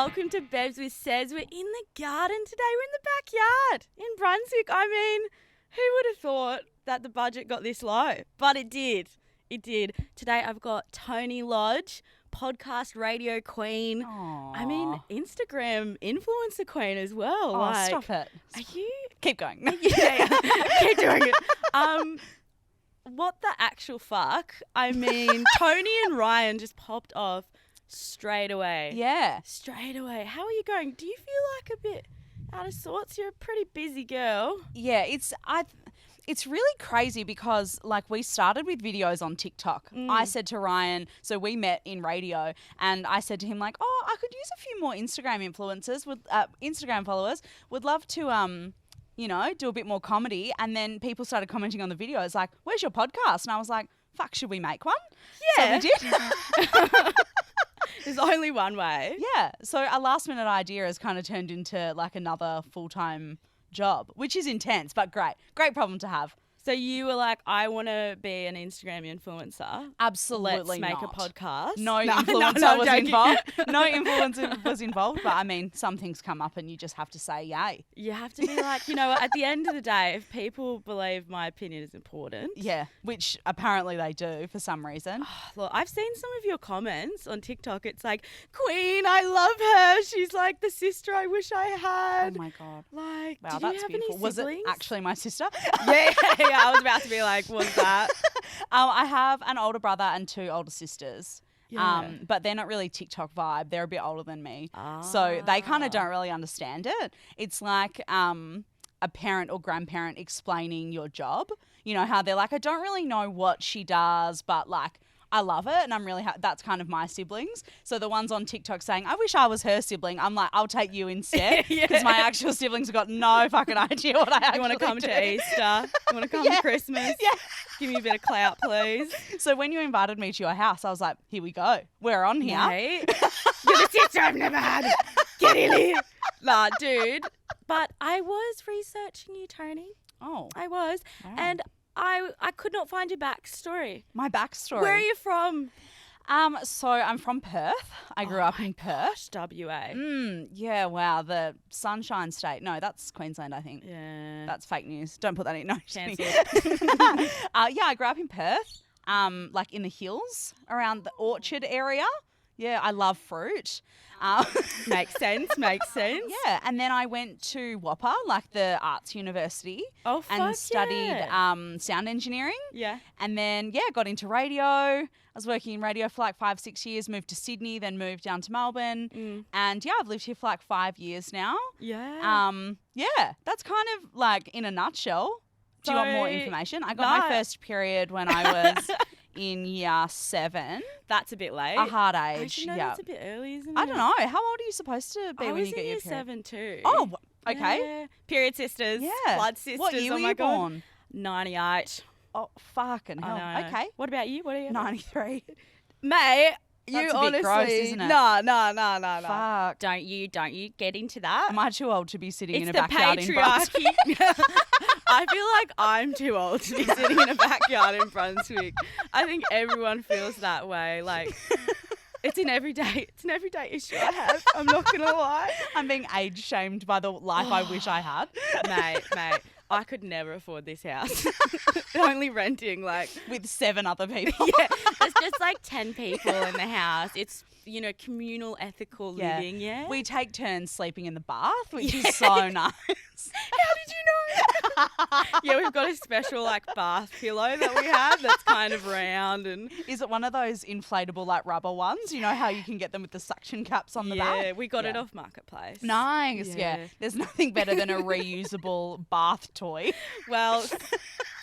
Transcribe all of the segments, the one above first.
welcome to Bebs with Says. We're in the garden today. We're in the backyard in Brunswick. I mean, who would have thought that the budget got this low? But it did. It did. Today I've got Toni Lodge, podcast radio queen. Aww. I mean, Instagram influencer queen as well. Oh, like, stop it. Are you? Keep going. Yeah. Keep doing it. What the actual fuck? I mean, Toni and Ryan just popped off straight away. Yeah. Straight away. How are you going? Do you feel like a bit out of sorts? You're a pretty busy girl. Yeah, it's really crazy because like we started with videos on TikTok. I said to Ryan, so we met in radio, and I said to him like, "Oh, I could use a few more Instagram influencers with Instagram followers. Would love to do a bit more comedy." And then people started commenting on the videos like, "Where's your podcast?" And I was like, "Fuck, should we make one?" Yeah. So we did. There's only one way. Yeah. So a last minute idea has kind of turned into like another full-time job, which is intense, but great. Great problem to have. So you were like, I want to be an Instagram influencer. Absolutely Let's make not. a podcast. No I'm influencer was joking. involved. No influencer was involved, but I mean, some things come up and you just have to say yay. You have to be like, you know what, at the end of the day, if people believe my opinion is important. Yeah, which apparently they do for some reason. Look, I've seen some of your comments on TikTok. It's like, Queen, I love her. She's like the sister I wish I had. Oh my God. Like, Wow, did that's you have beautiful. any Was siblings? it actually my sister? Yeah, I was about to be like, what's that? I have an older brother and two older sisters. Yeah. But they're not really TikTok vibe. They're a bit older than me. So they kind of don't really understand it. It's like a parent or grandparent explaining your job. You know how they're like, I don't really know what she does, but like, I love it, and I'm really that's kind of my siblings. So the ones on TikTok saying, I wish I was her sibling, I'm like, I'll take you instead because my actual siblings have got no fucking idea what I actually do. You want to come to Easter? You want to come to Christmas? Yeah. Give me a bit of clout, please. So when you invited me to your house, I was like, here we go. We're on here. Mate, you're the sister I've never had. Get in here. Nah, dude. But I was researching you, Toni. Oh. I was. Wow. And I could not find your backstory. My backstory. Where are you from? So I'm from Perth. I grew up in Perth. WA. Yeah, wow. The Sunshine State. No, that's Queensland, I think. Yeah. That's fake news. Don't put that in. No, just Cancelled. kidding. Yeah, I grew up in Perth, like in the hills around the Orchard area. Yeah, I love fruit. Makes sense. Yeah, and then I went to WAPA, like the arts university, Oh, fuck and studied yeah. sound engineering. Yeah. And then, got into radio. I was working in radio for like 5-6 years, moved to Sydney, then moved down to Melbourne. And I've lived here for like 5 years now. Yeah. That's kind of like in a nutshell. Do you want more information? I got my first period when I was in year 7. That's a bit late. A hard age. Actually, no, yeah. that's a bit early, isn't it? I don't know. How old are you supposed to be I when was you get in your year period? 7 too. Oh, okay. Yeah. Period sisters. Yeah. Blood sisters. What year oh were my you God. born? 98. Oh, fucking hell. I know. Okay. What about you? What are you? 93. Mate, you That's a bit honestly. gross, isn't it? No. Fuck. Don't you get into that. Am I too old to be sitting It's in a the backyard in Brunswick? patriarchy. I feel like I'm too old to be sitting in a backyard in Brunswick. I think everyone feels that way. Like, it's an everyday issue I have. I'm not gonna lie. I'm being age shamed by the life I wish I had. Mate, I could never afford this house. Only renting, like, With 7 other people. yeah, there's just like 10 people in the house. It's, communal, ethical living, yeah? We take turns sleeping in the bath, which is so nice. How did you know? Yeah, we've got a special, like, bath pillow that we have that's kind of round and... Is it one of those inflatable, like, rubber ones? You know how you can get them with the suction caps on the back? Yeah, we got it off Marketplace. Nice, yeah. Yeah. There's nothing better than a reusable bath toy. Well,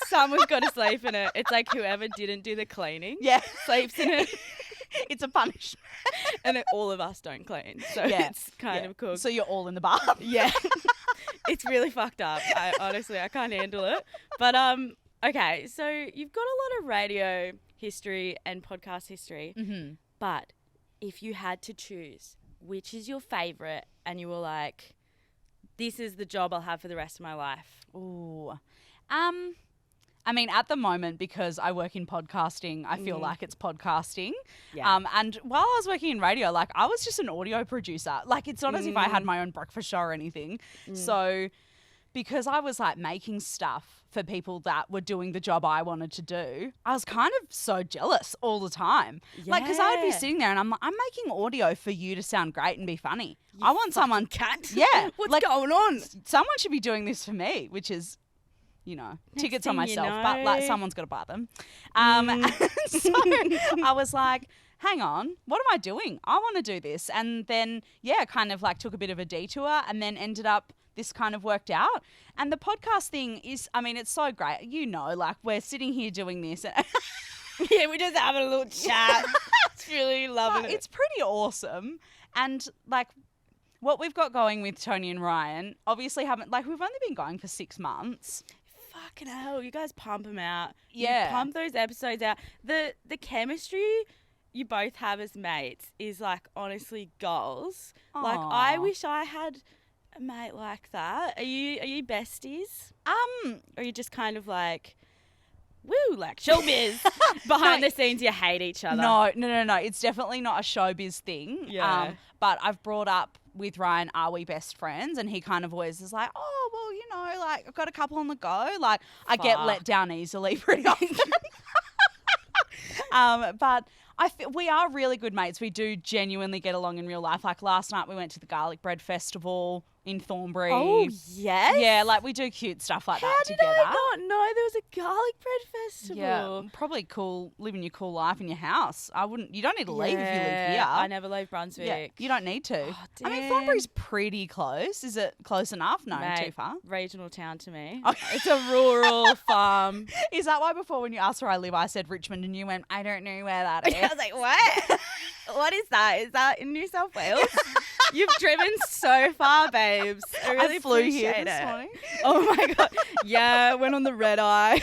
someone's got to sleep in it. It's like whoever didn't do the cleaning sleeps in it. It's a punishment. And then all of us don't clean. So Yeah. it's kind of cool. So you're all in the bath. Yeah. It's really fucked up. I can't handle it. But okay, so you've got a lot of radio history and podcast history. Mm-hmm. But if you had to choose, which is your favourite, and you were like, this is the job I'll have for the rest of my life? Ooh. I mean, at the moment, because I work in podcasting, I feel like it's podcasting. Yeah. And while I was working in radio, like I was just an audio producer. Like it's not as if I had my own breakfast show or anything. So because I was like making stuff for people that were doing the job I wanted to do, I was kind of so jealous all the time. Like, because I would be Yeah. sitting there and I'm like, I'm making audio for you to sound great and be funny. I want someone, Cat. yeah, What's like going on? someone should be doing this for me, which is, you know, tickets on thing you myself, but like know. someone's got to buy them. So I was like, hang on, what am I doing? I want to do this. And then, yeah, kind of like took a bit of a detour and then ended up this kind of worked out. And the podcast thing is, I mean, it's so great. You know, like we're sitting here doing this. Yeah, we're just having a little chat. It's really loving it. It's pretty awesome. And like what we've got going with Toni and Ryan, obviously we've only been going for 6 months. Fucking hell, you guys pump them out. Yeah. You pump those episodes out. The chemistry you both have as mates is like honestly goals. Like I Aw. wish I had a mate like that. Are you besties? Or are you just kind of like, woo, like showbiz? Behind the scenes you hate each other. No. It's definitely not a showbiz thing. Yeah. But I've brought up with Ryan, are we best friends? And he kind of always is like, oh, well, you know, like I've got a couple on the go. Like I get let down easily pretty often. But we are really good mates. We do genuinely get along in real life. Like last night we went to the Garlic Bread Festival in Thornbury. Oh, yes? Yeah, like we do cute stuff like How that did together. I not know there was a garlic bread festival? Yeah, probably cool living your cool life in your house. You don't need to leave if you live here. I never leave Brunswick. Yeah, you don't need to. Oh, I mean, damn. Thornbury's pretty close. Is it close enough? No, Mate, too far. Regional town to me. Oh. It's a rural farm. Is that why before when you asked where I live, I said Richmond and you went, I don't know where that is? I was like, what? What is that? Is that in New South Wales? You've driven so far, babes. I really flew here appreciate this it. morning. Oh my God. Yeah, went on the red eye.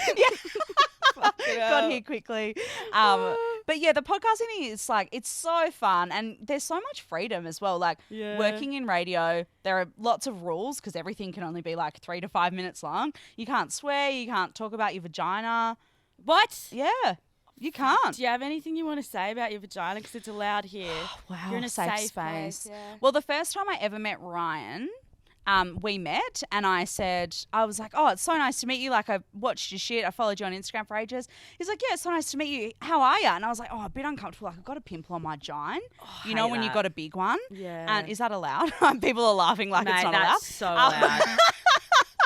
Got here quickly. But yeah, the podcasting is like, it's so fun and there's so much freedom as well. Like Yeah. working in radio, there are lots of rules because everything can only be like 3 to 5 minutes long. You can't swear, you can't talk about your vagina. What? Yeah, you can't. Do you have anything you want to say about your vagina? Because it's allowed here. Wow, You're in a safe safe place, space. yeah. Well, the first time I ever met Ryan, we met and I was like, oh, it's so nice to meet you. Like I watched your shit. I followed you on Instagram for ages. He's like, yeah, it's so nice to meet you. How are you? And I was like, oh, a bit uncomfortable. Like I've got a pimple on my gine. You know hate when you that. got a big one? Yeah. And is that allowed? People are laughing like Mate, it's not that's allowed. so loud.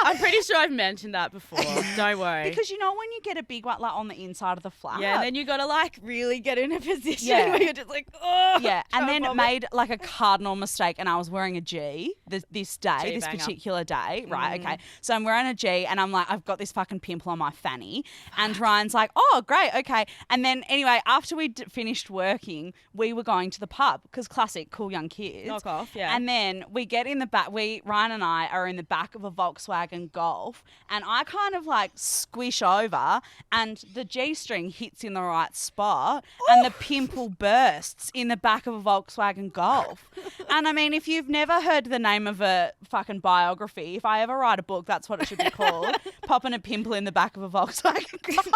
I'm pretty sure I've mentioned that before. Don't worry. Because you know when you get a big one like on the inside of the flap? yeah, and then you got to like really get in a position Yeah. where you're just like, oh. Yeah, and then vomit. made like a cardinal mistake, and I was wearing a G this day, this G-banger. particular day, right? Okay, so I'm wearing a G, and I'm like, I've got this fucking pimple on my fanny, and Ryan's like, oh, great, okay, and then anyway, after we finished working, we were going to the pub because classic, cool young kids. Knock off, yeah. And then we get in the back. Ryan and I are in the back of a Volkswagen Golf, and I kind of like squish over, and the G-string hits in the right spot, and the pimple bursts in the back of a Volkswagen Golf. And I mean, if you've never heard the name of a fucking biography, if I ever write a book, that's what it should be called: popping a pimple in the back of a Volkswagen Golf.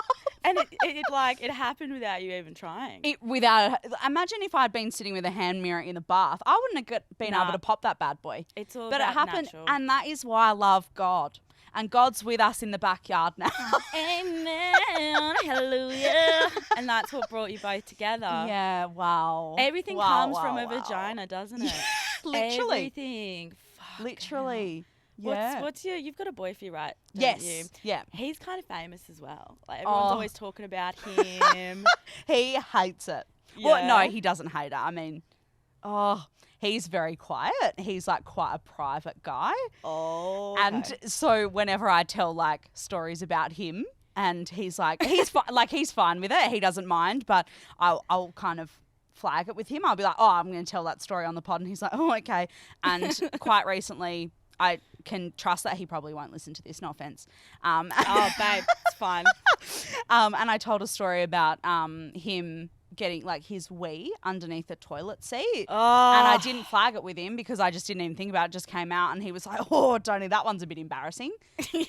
And it happened without you even trying. Imagine if I'd been sitting with a hand mirror in the bath, I wouldn't have been Nah. able to pop that bad boy. It's all But it about happened, natural. and that is why I love God. And God's with us in the backyard now. Amen. Hallelujah. And that's what brought you both together. Yeah, wow. Everything Wow, comes wow, from a wow. vagina, doesn't it? Literally. Everything. Fuck Literally. Yeah. What's you've got a boyfriend, right? Don't Yes. you? Yeah. He's kind of famous as well. Like everyone's Oh. always talking about him. He hates it. Well, Yeah. no, he doesn't hate it. I mean, he's very quiet. He's like quite a private guy. Oh. And so whenever I tell like stories about him, and he's like, he's fine with it. He doesn't mind, but I'll kind of flag it with him. I'll be like, oh, I'm going to tell that story on the pod. And he's like, oh, okay. And quite recently, I can trust that he probably won't listen to this. No offense. oh, babe, it's fine. And I told a story about him getting like his wee underneath the toilet seat. Oh. And I didn't flag it with him because I just didn't even think about it. It just came out and he was like, oh, Toni, that one's a bit embarrassing. But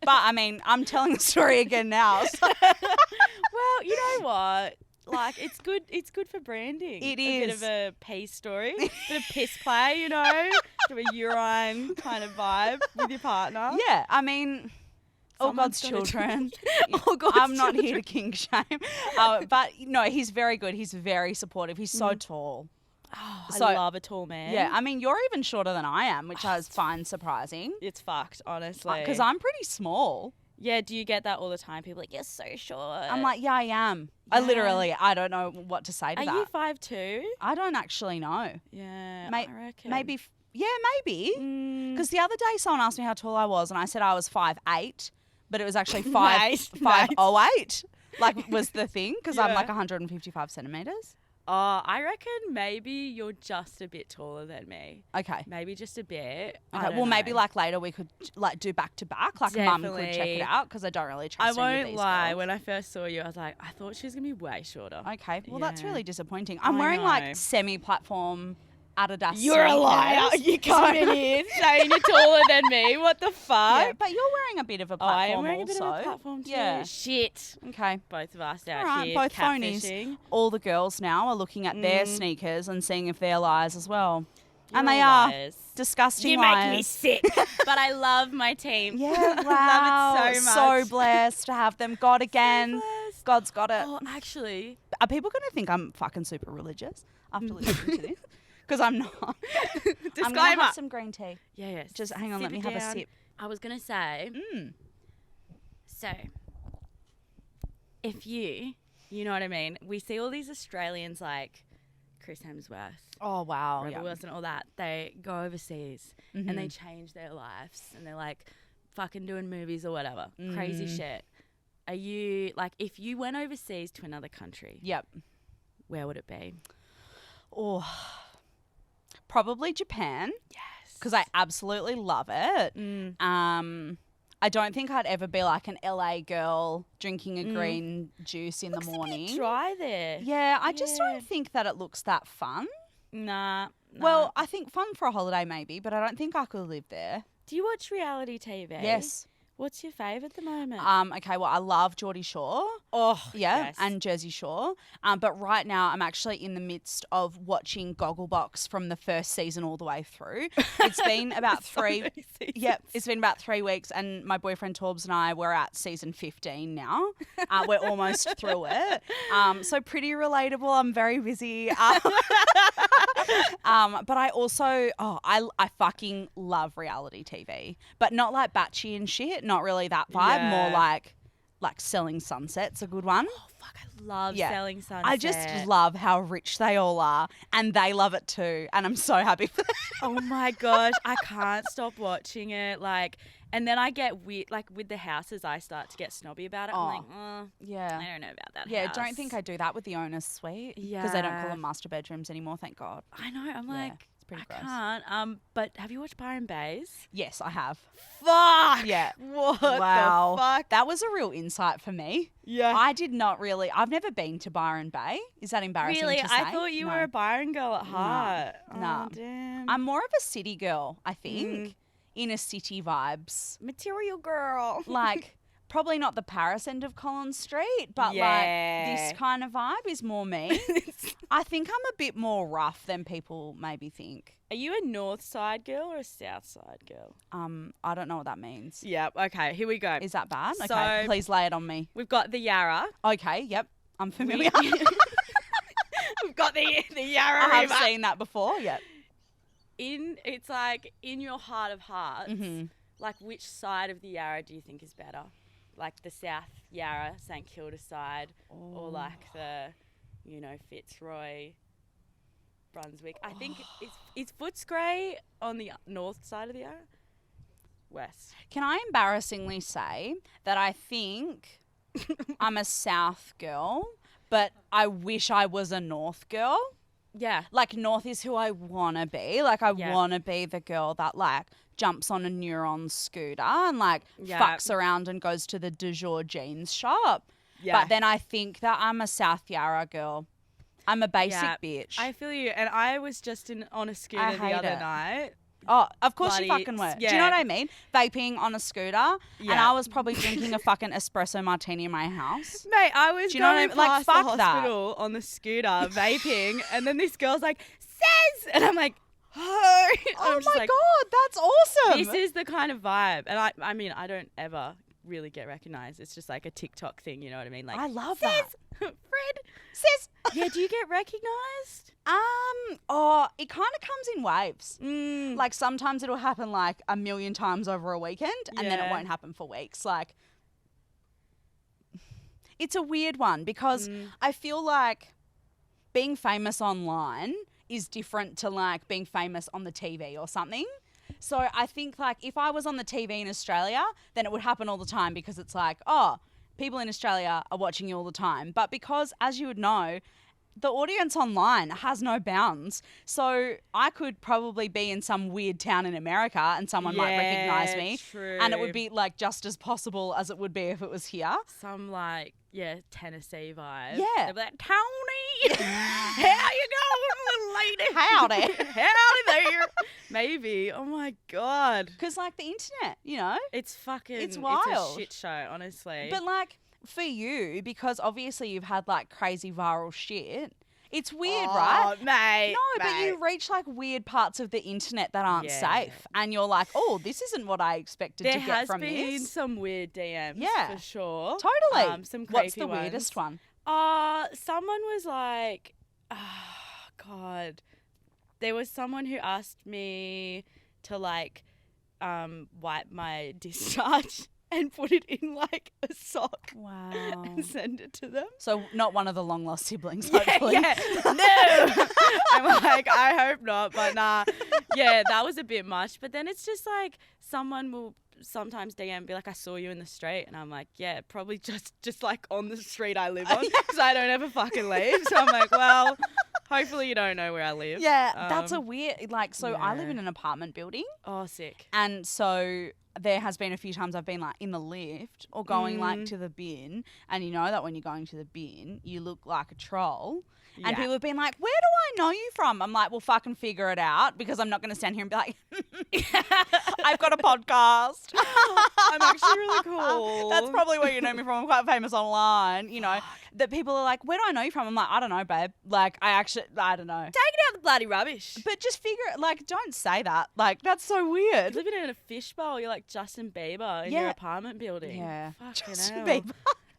I mean, I'm telling the story again now. So. Well, you know what? Like, it's good for branding. It A bit is. of a pee story, bit of piss play, you know, bit of a urine kind of vibe with your partner. Yeah, I mean, all God's Someone's gotta children. All God's I'm not here children. to king shame. But, no, he's very good. He's very supportive. He's so tall. Oh, So- I love a tall man. Yeah, I mean, you're even shorter than I am, which I find surprising. It's fucked, honestly. Because I'm pretty small. Yeah, do you get that all the time? People are like, you're so short. I'm like, yeah, I am. Yeah. I don't know what to say to are that. you 5'2"? I don't actually know. Yeah, May- I reckon. Maybe, maybe. Mm, Because the other day someone asked me how tall I was, and I said I was 5'8", but it was actually Mate. 5'08", like was the thing, because I'm Yeah. like 155 centimetres. oh, I reckon maybe you're just a bit taller than me. Okay. Maybe just a bit. I Okay, don't well, maybe know. like later we could like do back to back. Like Mum could check Definitely. it out because I don't really I trust any of won't these lie. girls. When I first saw you, I was like, I thought she was going to be way shorter. Okay, well that's Yeah. really disappointing. I'm I wearing know. like semi-platform Adidas. You're a liar. sneakers. You come in here saying you're taller than me. What the fuck? Yeah, but you're wearing a bit of a Oh, I platform am wearing also. a bit of a platform too. Yeah. Shit. Okay. Both of us out All right, here both phonies. catfishing. All the girls now are looking at their sneakers and seeing if they're lies as well. And You're they all are liars. disgusting You liars. make me sick. But I love my team. Yeah, wow. I love it so So much. blessed to have them. God again. blessed. God's got it. Oh, actually, Are people going to think I'm fucking super religious after listening to this? Because I'm not. I'm going to disclaimer. have some green tea. Yeah, yeah. Just hang on, Sip let me it have a down. sip. I was gonna say, so if you know what I mean, we see all these Australians like Chris Hemsworth, Oh, wow. Rebel Yeah. Wilson, all that. They go overseas and they change their lives and they're like fucking doing movies or whatever, crazy shit. Are you like, if you went overseas to another country, Yep. where would it be? Oh, probably Japan. Yes, Because I absolutely love it. I don't think I'd ever be like an LA girl drinking a green juice in the morning. Dry there. Yeah, I just Yeah. don't think that it looks that fun. Nah. Well, I think fun for a holiday maybe, but I don't think I could live there. do you watch reality TV? Yes. What's your fave at the moment? Okay, well, I love Geordie Shore. Oh, Yeah, yes. and Jersey Shore. But right now, I'm actually in the midst of watching Gogglebox from the first season all the way through. It's been about Yep, it's been about 3 weeks, and my boyfriend Torbs and I were at season 15 now. We're almost through it. So pretty relatable. I'm very busy. But I also, I fucking love reality TV, but not like Batchy and shit. Not really that vibe. Yeah. More like Selling Sunset's a good one. Oh, fuck, I love Yeah. Selling Sunset. I just love how rich they all are, and they love it too, and I'm so happy for them. Oh my gosh, I can't stop watching it. Like, and then I get weird. Like with the houses, I start to get snobby about it. I'm like, I Yeah. don't know about that. Yeah, house. don't think I do that with the owner's suite. Because they don't call Yeah. them master bedrooms anymore, thank God. I know. I'm Yeah, like, it's pretty I gross. can't. But have you watched Byron Bays? Yes, I have. Fuck. Yeah. What Wow. the fuck? That was a real insight for me. Yeah. I did not really. I've never been to Byron Bay. Is that embarrassing Really, to say? I thought you No. were a Byron girl at heart. Nah. Oh, damn. I'm more of a city girl, I think. Inner city vibes. material girl. Like, probably not the Paris end of Collins Street, but Yeah. like this kind of vibe is more me. I think I'm a bit more rough than people maybe think. Are you a north side girl or a south side girl? I don't know what that means. Yeah. Okay. Here we go. Is that bad? So- Okay, please lay it on me. We've got the Yarra. Okay, yep. I'm familiar. We've got the Yarra I have River. seen that before, yep. It's like in your heart of hearts. Mm-hmm. Like which side of the Yarra do you think is better? Like the South Yarra, St Kilda side, or like the, Fitzroy, Brunswick. I think is Footscray on the north side of the Yarra? West. Can I embarrassingly say that I think I'm a South girl, but I wish I was a North girl? Yeah. Like, North is who I want to be. Like, I Yeah. want to be the girl that, like, jumps on a Neuron scooter and, like, Yeah. fucks around and goes to the du jour jeans shop. Yeah. But then I think that I'm a South Yarra girl. I'm a basic bitch. I feel you. And I was just on a scooter the other night. Oh, of course you Bloody- fucking were. yeah. Do you know what I mean? Vaping on a scooter, and Yeah. I was probably drinking a fucking espresso martini in my house. Mate, I was Do you know what I going mean? Like, past fuck the that. hospital on the scooter vaping, and then this girl's like, says! And I'm like, oh. Oh my God, that's awesome. This is the kind of vibe. And I mean, I don't ever really get recognized. It's just like a TikTok thing, you know what I mean? Like, I love says, that. Fred. Sis. Yeah, do you get recognized? It kind of comes in waves. Like sometimes it'll happen like a million times over a weekend and then it Yeah. won't happen for weeks. Like it's a weird one because I feel like being famous online is different to like being famous on the TV or something. So I think like if I was on the TV in Australia, then it would happen all the time because it's like, oh, people in Australia are watching you all the time. But because, as you would know, the audience online has no bounds. So I could probably be in some weird town in America and someone might recognize me. True. And it would be like just as possible as it would be if it was here. Some like, Tennessee vibe. Yeah. They'll be like, Tony, how you going, little lady? Howdy. Howdy there. Maybe. Oh my God. Because like the internet, you know? It's fucking, It's It's wild. a shit show, honestly. But like for you, because obviously you've had like crazy viral shit, it's weird, right? Mate. No, but you reach like weird parts of the internet that aren't Yeah. safe. And you're like, oh, this isn't what I expected There to get has from been this. some weird DMs, Yeah. for sure. Totally. Some creepy What's the ones. weirdest one? Someone was like, God. There was someone who asked me to like wipe my discharge and put it in like a sock Wow. and send it to them. So not one of the long lost siblings, hopefully. Yeah. No. I'm like, I hope not, but nah. Yeah, that was a bit much. But then it's just like someone will sometimes DM and be like, I saw you in the street. And I'm like, yeah, probably just like on the street I live on because I don't ever fucking leave. So I'm like, well, hopefully you don't know where I live. Yeah, that's a weird, like, so I live yeah. in an apartment building. Oh, sick. And so there has been a few times I've been like in the lift or going like to the bin. And you know that when you're going to the bin, you look like a troll. And people have been like, where do I know you from? I'm like, well, fucking figure it out because I'm not going to stand here and be like, I've got a podcast. I'm actually really cool. That's probably where you know me from. I'm quite famous online. You know, that people are like, where do I know you from? I'm like, I don't know, babe. Like, I don't know. Taking out the bloody rubbish. But just figure it, like, don't say that. Like, that's so weird. Living in a fishbowl, you're like Justin Bieber in your apartment building. Yeah. Fucking Justin hell. Bieber.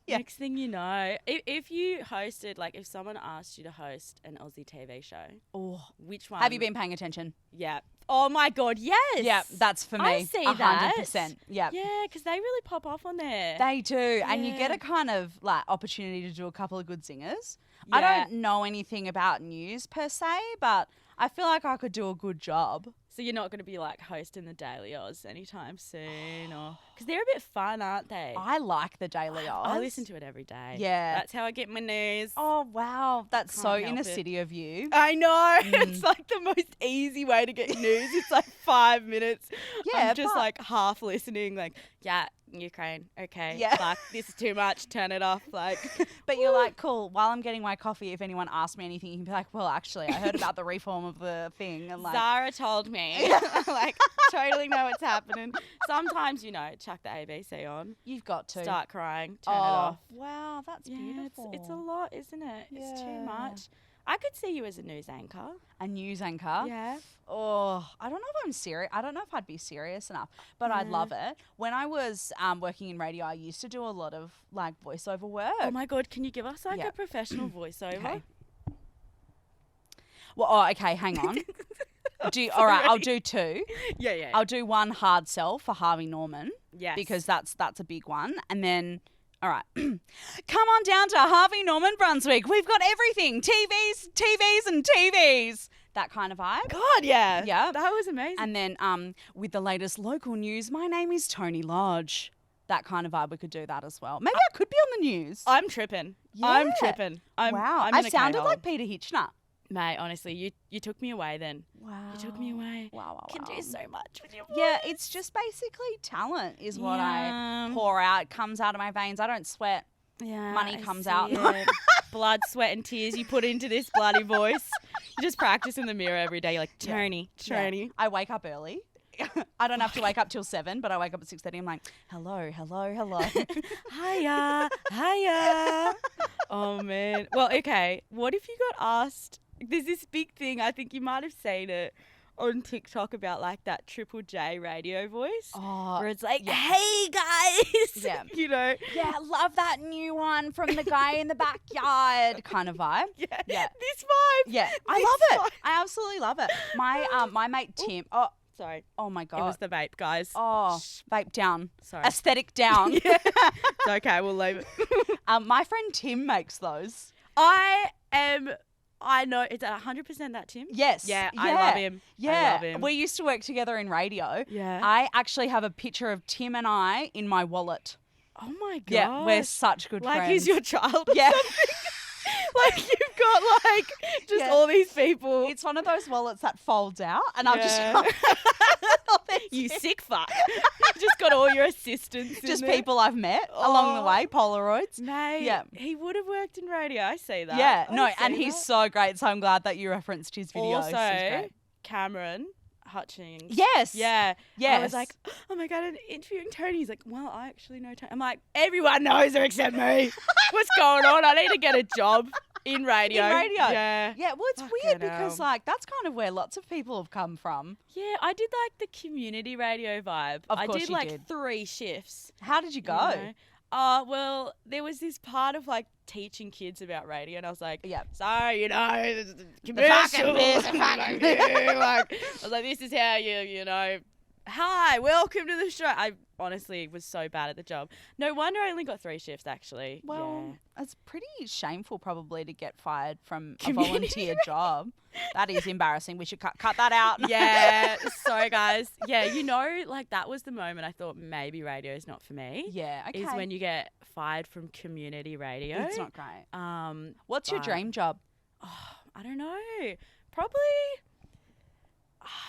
Yeah. Next thing you know, if you hosted, like if someone asked you to host an Aussie TV show, Oh. which one? Have you been paying attention? Yeah. Oh my God, yes. Yeah, that's for me. I see that. 100%. Yeah. Yeah, because they really pop off on there. They do. And you get Yeah. a kind of like opportunity to do a couple of good singers. I Yeah. don't know anything about news per se, but I feel like I could do a good job. So you're not going to be like hosting the Daily Oz anytime soon, or because they're a bit fun, aren't they? I like the Daily Oz. I listen to it every day. Yeah. That's how I get my news. Oh, wow. That's Can't so help inner it. city of you. I know. It's like the most easy way to get news. It's like 5 minutes. Yeah, I'm just but- like half listening, like, yeah, Ukraine. Okay. Yeah. Fuck, this is too much. Turn it off. Like, But you're like, cool, while I'm getting my coffee, if anyone asks me anything, you can be like, well, actually, I heard about the reform of the thing. And like, Zara told me. Like, totally know what's happening. Sometimes, chuck the ABC on, you've got to. start crying, turn it off. Wow, that's Yeah, beautiful. it's a lot, isn't it? It's too Yeah. much. I could see you as a news anchor. A news anchor. Yeah. Oh, I don't know if I'm serious. I don't know if I'd be serious enough, but I'd love it. When I was working in radio, I used to do a lot of like voiceover work. Oh my God, can you give us like Yeah. a professional voiceover? Okay. Well, okay, hang on. All right, I'll do two. Yeah. I'll do one hard sell for Harvey Norman. Yes. Because that's a big one. And then, all right, come on down to Harvey Norman, Brunswick. We've got everything. TVs and TVs. That kind of vibe. God, yeah. Yeah. That was amazing. And then with the latest local news, my name is Toni Lodge. That kind of vibe, we could do that as well. Maybe I could be on the news. I'm tripping. Yeah. I'm tripping. Wow. I'm I in a sounded K-hole. like Peter Hitchner. Mate, honestly, you took me away then. Wow. You took me away. Wow. Can do so much with your voice. Yeah, it's just basically talent is what I Yeah. pour out. It comes out of my veins. I don't sweat. Yeah, money I comes see out. it. Blood, sweat, and tears you put into this bloody voice. You just practice in the mirror every day. You're like, Toni. Yeah. I wake up early. I don't have to wake up till 7, but I wake up at 6:30. I'm like, hello. Hiya. Oh, man. Well, okay. What if you got asked? There's this big thing. I think you might have seen it on TikTok about like that Triple J radio voice. Oh, where it's like, hey, guys. Yeah. You know? Yeah, love that new one from the guy in the backyard kind of vibe. Yeah. Yeah. This vibe. Yeah. I love it. I absolutely love it. My mate Tim. Sorry. Oh my God. It was the vape, guys. Oh, vape down. Sorry. Aesthetic down. Yeah. It's okay. We'll leave it. My friend Tim makes those. I know. Is that 100% that Tim? Yes. Yeah, I love him. Yeah. I love him. We used to work together in radio. Yeah. I actually have a picture of Tim and I in my wallet. Oh my God. Yeah, we're such good friends. Like he's your child or Yeah. something? Like you've got like just all these people. It's one of those wallets that folds out and I've just You sick fuck. You've just got all your assistants just in there. people I've met along the way, Polaroids. Mate, Yeah. he would have worked in radio. I see that. Yeah, I no, see and he's that. so great. So I'm glad that you referenced his videos. He's Also, great. Cameron Hutchings. Yes. Yeah. Yes. I was like, oh my God, I'm interviewing Toni. He's like, well, I actually know Toni. I'm like, everyone knows her except me. What's going on? I need to get a job in radio. In radio. Yeah. Yeah, well, it's Fucking weird because, hell. like, that's kind of where lots of people have come from. Yeah, I did like the community radio vibe. Of I course did you like did. 3 shifts. How did you go? know. Well, there was this part of like teaching kids about radio, and I was like, Yeah. so you know, fucking commercial. best, the Like, I was like, this is how you know. Hi, welcome to the show. I honestly was so bad at the job. No wonder I only got 3 shifts actually. Well, it's pretty shameful probably to get fired from a Community volunteer job. That is embarrassing. We should cut that out. yeah. Sorry, guys. Yeah, you know, like that was the moment I thought maybe radio is not for me. Yeah, okay. Is when you get fired from community radio. It's not great. What's your but- dream job? I don't know.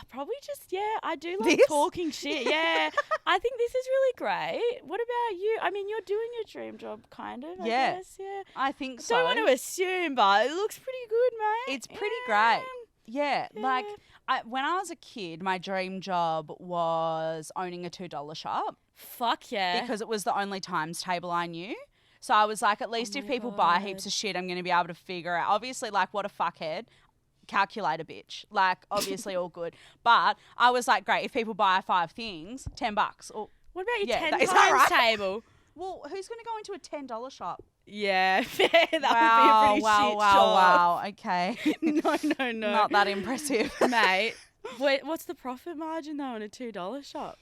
Probably just, I do like This? talking shit. Yeah. I think this is really great. What about you? I mean, you're doing your dream job, kind of, I Yeah. guess. Yeah. I think I so. don't want to assume, but it looks pretty good, mate. It's pretty great. Yeah, like Yeah. when I was a kid, my dream job was owning a $2 shop Fuck yeah. because it was the only times table I knew. So I was like, at least if my people buy God. heaps of shit, I'm going to be able to figure out. Obviously, like, what a fuckhead. Calculator bitch. Like, obviously all good. But I was like, great, if people buy 5 things, $10. Or, What about your Yeah, 10 that- is times that right? table? well, who's going to go into a $10 shop? Yeah, fair. That would be a pretty shit job. Wow. Okay. No. Not that impressive. Mate, what's the profit margin though in a $2 shop?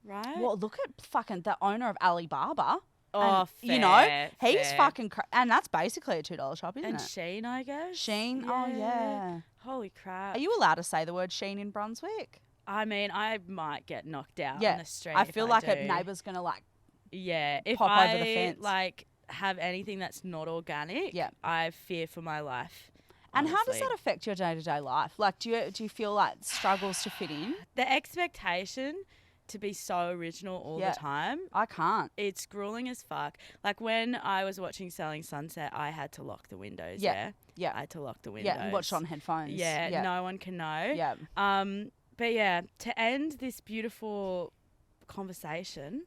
Right? Well, look at fucking the owner of Alibaba. Oh, And, you know, fair, he's fair. fucking and that's basically a $2 shop, isn't And it? Shein, I guess. Shein. Oh yeah. Holy crap. Are you allowed to say the word Shein in Brunswick? I mean, I might get knocked out Yeah. on the street. I if feel like do. a neighbour's gonna like. Yeah, if pop I over the fence. like have anything that's not organic, Yeah. I fear for my life. And how does honestly. that affect your day-to-day life? Like, do you feel like struggles to fit in? The expectation to be so original all Yeah. the time, I can't. it's grueling as fuck. Like when I was watching Selling Sunset, I had to lock the windows. Yeah. I had to lock the windows. Yeah, and watch on headphones. Yeah, no one can know. Yeah. But yeah, to end this beautiful conversation,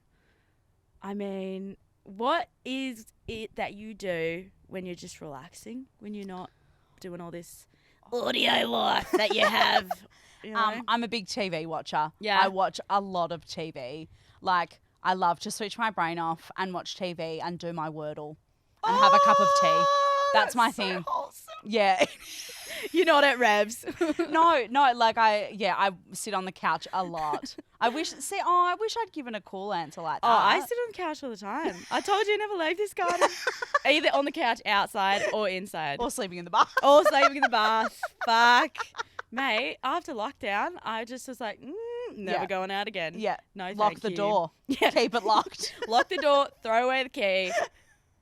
I mean, what is it that you do when you're just relaxing, when you're not doing all this audio life that you have? You know? I'm a big TV watcher. Yeah. I watch a lot of TV. Like, I love to switch my brain off and watch TV and do my Wordle and have a cup of tea. That's my so thing. wholesome. Yeah. You're not at Revs. No, like I sit on the couch a lot. I wish I'd given a cool answer like that. Oh, I sit on the couch all the time. I told you I never leave this garden. Either on the couch outside or inside. Or sleeping in the bath. Or sleeping in the bath. Fuck. Mate, after lockdown, I just was like, never Yeah. going out again. Yeah. No, Lock thank the you. door. Yeah. Keep it locked. Lock the door, throw away the key,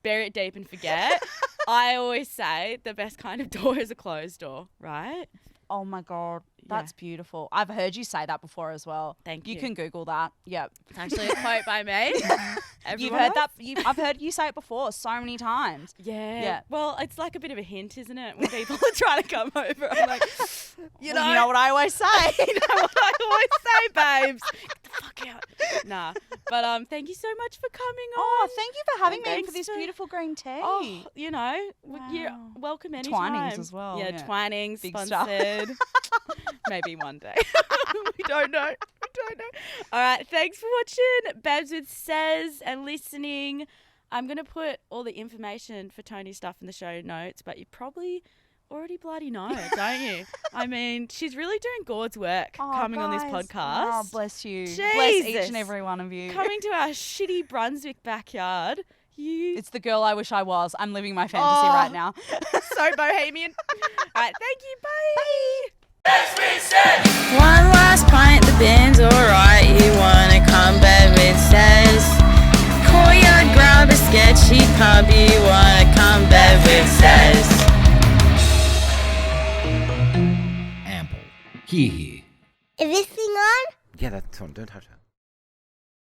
bury it deep and forget. I always say the best kind of door is a closed door, right? Oh my God. That's beautiful. I've heard you say that before as well. Thank you. You can Google that. Yep. It's actually a quote by me. You've heard that. I've heard you say it before so many times. Yeah. Well, it's like a bit of a hint, isn't it? When people are trying to come over, I'm like, you know what I always say. You know what I always say, babes. Get the fuck out. Nah. But thank you so much for coming on. Oh, thank you for having me Thanks for this to- beautiful green tea. Oh, you know, you're welcome anytime. Twinings as well. Yeah, Twinings Big stuff. sponsored. Maybe one day. We don't know. All right, thanks for watching Babs with Says and listening. I'm going to put all the information for Tony's stuff in the show notes, but you probably already bloody know, don't you? I mean, she's really doing God's work coming on this podcast. Oh, bless you. Jesus. Bless each and every one of you. Coming to our shitty Brunswick backyard. It's the girl I wish I was. I'm living my fantasy right now. So bohemian. All right, thank you. Bye. One last pint, the band's alright. You wanna come back with says courtyard, grab a sketchy pub. You wanna come back with says Ampel. Here. Is this thing on? Yeah, that's on. Don't touch that.